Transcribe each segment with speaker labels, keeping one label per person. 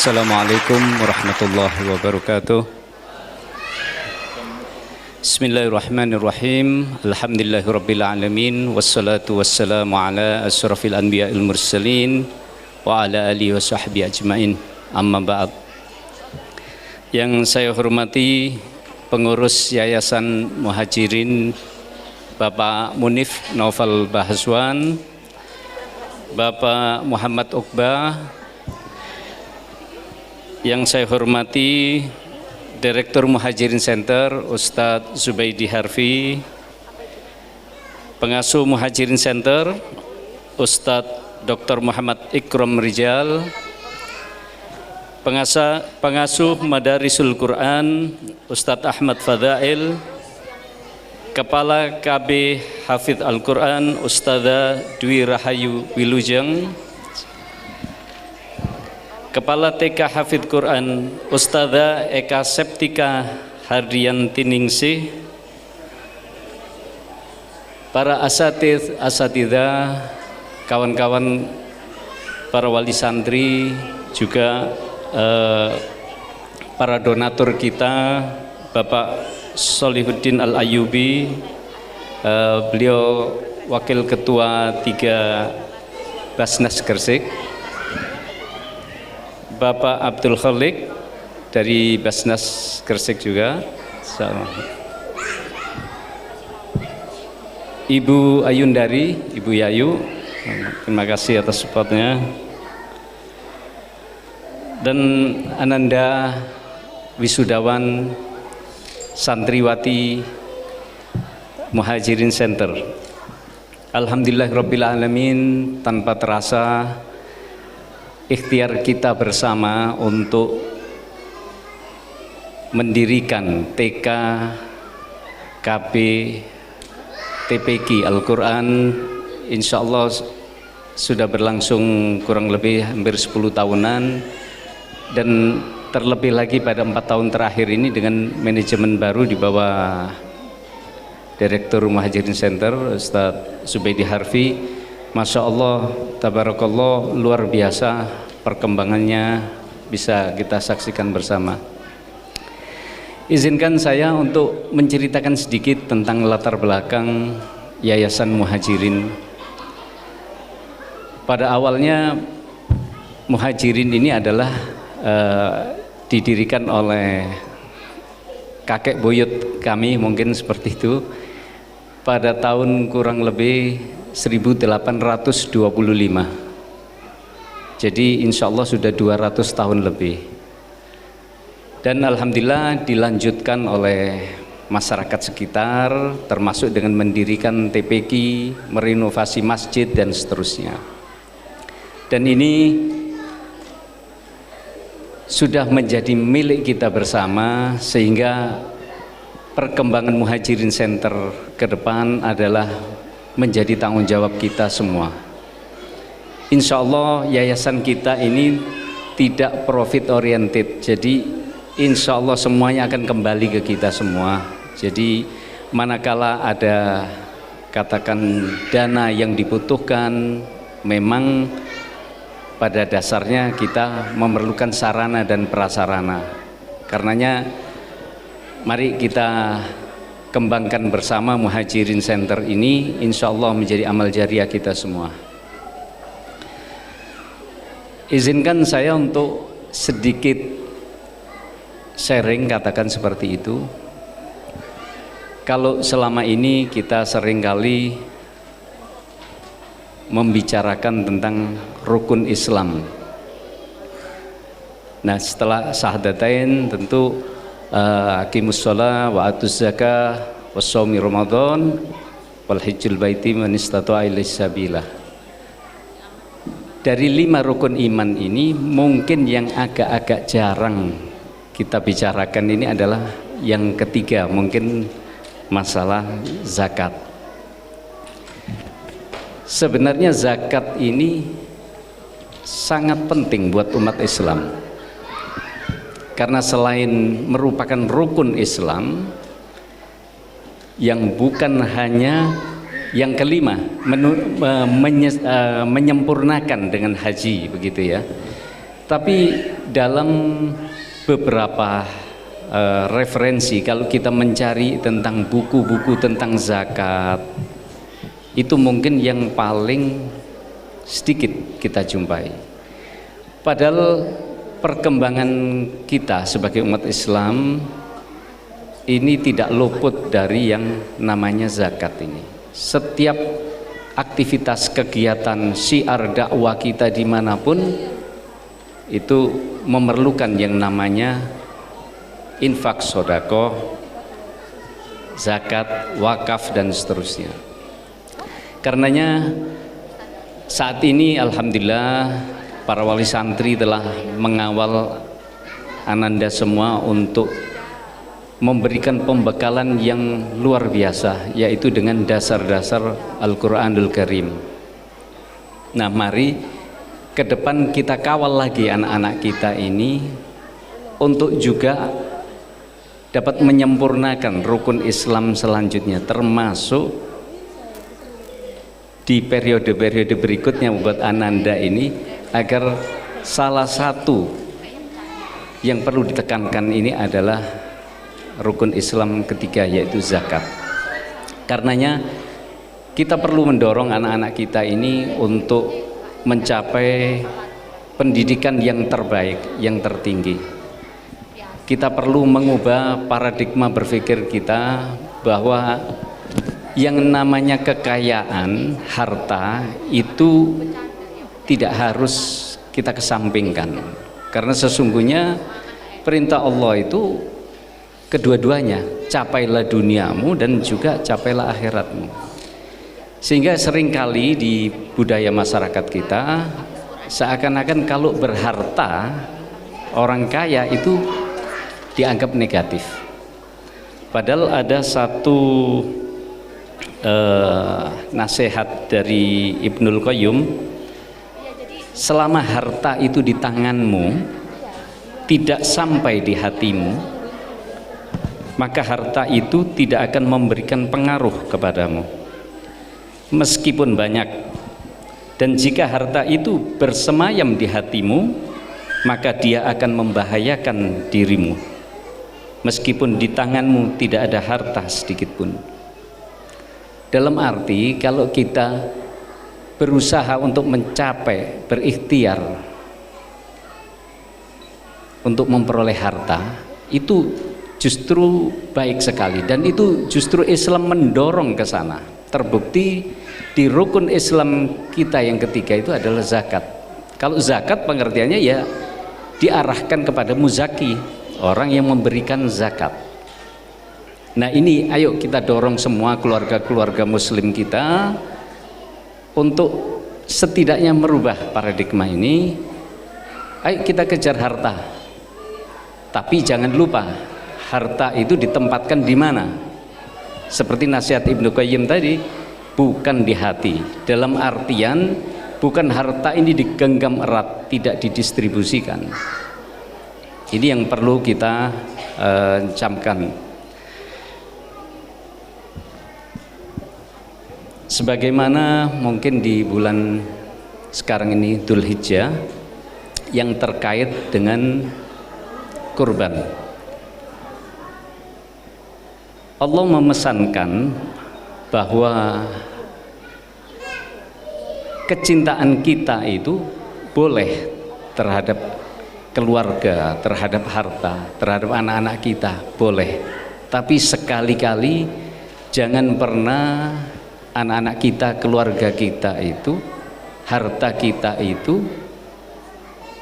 Speaker 1: Assalamualaikum warahmatullahi wabarakatuh. Bismillahirrahmanirrahim. Alhamdulillahirabbil alamin wassalatu wassalamu ala asyrafil anbiya'il mursalin wa ala alihi washabbihi ajmain. Amma ba'd. Yang saya hormati pengurus Yayasan Muhajirin Bapak Munif Naufal Bahaswan, Bapak Muhammad Uqbah. Yang saya hormati Direktur Muhajirin Center Ustadz Zubaidi Harfi, Pengasuh Muhajirin Center Ustadz Dr. Muhammad Ikram Rijal, Pengasuh Madarisul Quran Ustadz Ahmad Fadail, Kepala KB Hafidh Al-Quran Ustadzah Dwi Rahayu Wilujeng, Kepala TK Hafidh Quran Ustadzah Eka Septika Hardianti Ningsih, para asatidzah, kawan-kawan para wali santri, juga para donatur kita, Bapak Solihuddin Al-Ayyubi, beliau Wakil Ketua 3 Basnas Gresik, Bapak Abdul Khalik dari Basnas Gresik juga, Ibu Ayundari, Ibu Yayu, terima kasih atas supportnya, dan Ananda Wisudawan Santriwati Muhajirin Center. Alhamdulillahirabbil alamin, tanpa terasa ikhtiar kita bersama untuk mendirikan TK, KB, TPQ Al-Quran insya Allah sudah berlangsung kurang lebih hampir 10 tahunan, dan terlebih lagi pada 4 tahun terakhir ini dengan manajemen baru di bawah Direktur Muhajirin Center Ustadz Zubaidi Harfi. Masya Allah, tabarakallah, luar biasa perkembangannya bisa kita saksikan bersama. Izinkan saya untuk menceritakan sedikit tentang latar belakang Yayasan Muhajirin. Pada awalnya Muhajirin ini adalah didirikan oleh kakek buyut kami, mungkin seperti itu, pada tahun kurang lebih 1825. Jadi insya Allah sudah 200 tahun lebih, dan alhamdulillah dilanjutkan oleh masyarakat sekitar, termasuk dengan mendirikan TPQ, merenovasi masjid dan seterusnya. Dan ini sudah menjadi milik kita bersama, sehingga perkembangan Muhajirin Center ke depan adalah menjadi tanggung jawab kita semua. Insya Allah yayasan kita ini tidak profit oriented, jadi insya Allah semuanya akan kembali ke kita semua. Jadi manakala ada katakan dana yang dibutuhkan, memang pada dasarnya kita memerlukan sarana dan prasarana. Karenanya mari kita kembangkan bersama Muhajirin Center ini, insya Allah menjadi amal jariah kita semua. Izinkan saya untuk sedikit sharing, katakan seperti itu. Kalau selama ini kita seringkali membicarakan tentang rukun Islam. Nah, setelah syahadatain tentu aqimus shalah wa atuz zakah wa shaumi ramadan wal hajjul baiti man istata'a ilaihi sabila. Dari 5 rukun iman ini mungkin yang agak-agak jarang kita bicarakan ini adalah yang ketiga, mungkin masalah zakat. Sebenarnya zakat ini sangat penting buat umat Islam, karena selain merupakan rukun Islam yang bukan hanya yang kelima, menyempurnakan dengan haji, begitu ya, Tapi dalam beberapa referensi, kalau kita mencari tentang buku-buku tentang zakat, itu mungkin yang paling sedikit kita jumpai. Padahal perkembangan kita sebagai umat Islam ini tidak luput dari yang namanya zakat ini. Setiap aktivitas kegiatan syiar dakwah kita dimanapun itu memerlukan yang namanya infak, sedekah, zakat, wakaf, dan seterusnya. Karenanya saat ini alhamdulillah para wali santri telah mengawal ananda semua untuk memberikan pembekalan yang luar biasa, yaitu dengan dasar-dasar Al-Quranul Karim. Nah, mari ke depan kita kawal lagi anak-anak kita ini untuk juga dapat menyempurnakan rukun Islam selanjutnya, termasuk di periode-periode berikutnya buat ananda ini, agar salah satu yang perlu ditekankan ini adalah rukun Islam ketiga, yaitu zakat. Karenanya kita perlu mendorong anak-anak kita ini untuk mencapai pendidikan yang terbaik, yang tertinggi. Kita perlu mengubah paradigma berpikir kita bahwa yang namanya kekayaan, harta itu tidak harus kita kesampingkan, karena sesungguhnya perintah Allah itu kedua-duanya, capailah duniamu dan juga capailah akhiratmu. Sehingga seringkali di budaya masyarakat kita seakan-akan kalau berharta, orang kaya itu dianggap negatif. Padahal ada satu nasihat dari Ibnul Qayyum, selama harta itu di tanganmu, tidak sampai di hatimu, maka harta itu tidak akan memberikan pengaruh kepadamu meskipun banyak. Dan jika harta itu bersemayam di hatimu, maka dia akan membahayakan dirimu meskipun di tanganmu tidak ada harta sedikit pun. Dalam arti kalau kita berusaha untuk mencapai, berikhtiar untuk memperoleh harta, itu justru baik sekali, dan itu justru Islam mendorong ke sana. Terbukti di rukun Islam kita yang ketiga itu adalah zakat. Kalau zakat pengertiannya ya diarahkan kepada muzaki, orang yang memberikan zakat. Nah ini ayo kita dorong semua keluarga-keluarga muslim kita untuk setidaknya merubah paradigma ini. Ayo kita kejar harta, tapi jangan lupa harta itu ditempatkan di mana. Seperti nasihat Ibnu Qayyim tadi, bukan di hati, dalam artian bukan harta ini digenggam erat, tidak didistribusikan. Ini yang perlu kita camkan. Sebagaimana mungkin di bulan sekarang ini Dzulhijjah yang terkait dengan kurban, Allah memesankan bahwa kecintaan kita itu boleh terhadap keluarga, terhadap harta, terhadap anak-anak kita, boleh. Tapi sekali-kali jangan pernah anak-anak kita, keluarga kita itu, harta kita itu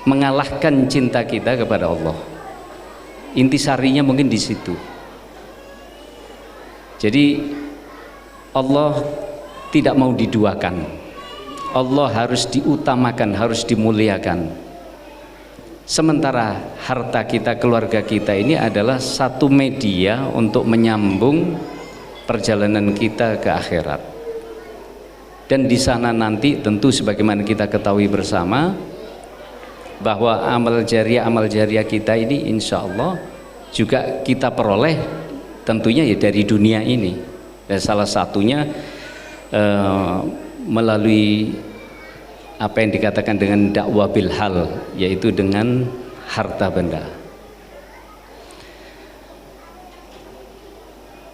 Speaker 1: mengalahkan cinta kita kepada Allah. Intisarinya mungkin di situ. Jadi Allah tidak mau diduakan, Allah harus diutamakan, harus dimuliakan. Sementara harta kita, keluarga kita ini adalah satu media untuk menyambung perjalanan kita ke akhirat. Dan di sana nanti tentu sebagaimana kita ketahui bersama bahwa amal jariah kita ini insya Allah juga kita peroleh tentunya ya dari dunia ini. Dan salah satunya melalui apa yang dikatakan dengan dakwah bil hal, yaitu dengan harta benda.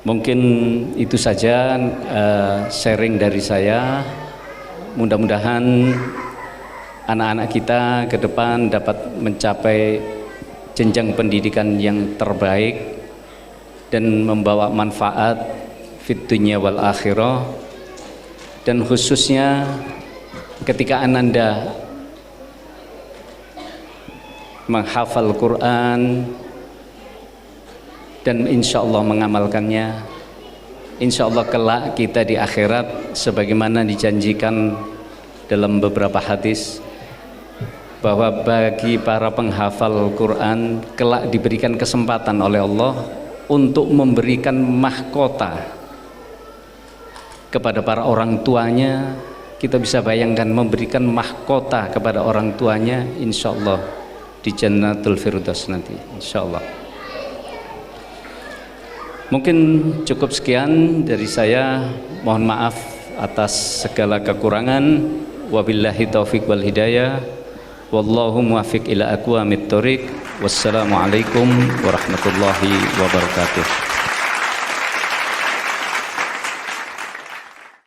Speaker 1: Mungkin itu saja sharing dari saya. Mudah-mudahan anak-anak kita ke depan dapat mencapai jenjang pendidikan yang terbaik dan membawa manfaat fid dunya wal akhirah, dan khususnya ketika Ananda menghafal Quran dan insya Allah mengamalkannya, insya Allah kelak kita di akhirat sebagaimana dijanjikan dalam beberapa hadis bahwa bagi para penghafal Quran kelak diberikan kesempatan oleh Allah untuk memberikan mahkota kepada para orang tuanya. Kita bisa bayangkan memberikan mahkota kepada orang tuanya, insya Allah di Jannatul Firdaus nanti, insya Allah. Mungkin cukup sekian dari saya, mohon maaf atas segala kekurangan. Wabillahi taufiq wal hidayah, wallahu muwaffiq ila aqwamit thoriq. Wassalamualaikum warahmatullahi wabarakatuh.